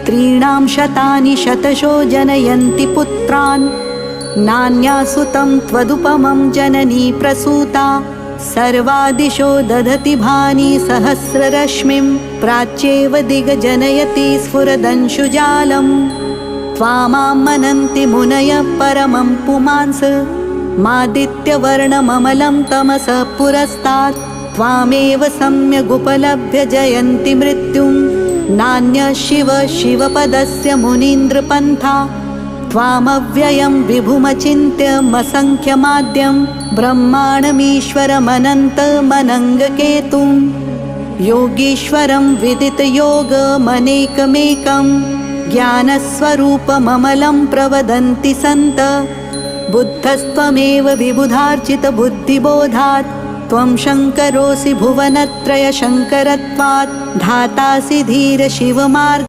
त्रीणां शतानि शतशो जनयन्ति पुत्रान् नान्यासुतं त्वदुपमं जननी प्रसूता सर्वादिशो दधति भानि सहस्ररश्मिं प्राच्येव दिग्जनयति स्फुरदंशुजालम् त्वामां मनन्ति मुनयः परमं पुमांस मादित्यवर्णममलं तमसः पुरस्तात् त्वामेव सम्यगुपलभ्य जयन्ति मृत्युं नान्यः शिवपदस्य मुनीन्द्रपन्था त्वामव्ययं विभुमचिन्त्यमसङ्ख्यमाद्यं ब्रह्माणमीश्वरमनन्तमनङ्गकेतुं योगीश्वरं विदितयोगमनेकमेकं ज्ञानस्वरूपममलं प्रवदन्ति सन्तः बुद्धस्त्वमेव विबुधार्चितबुद्धिबोधात् त्वं शङ्करोऽसि भुवनत्रयशङ्करत्वात् धातासि धीर शिवमार्ग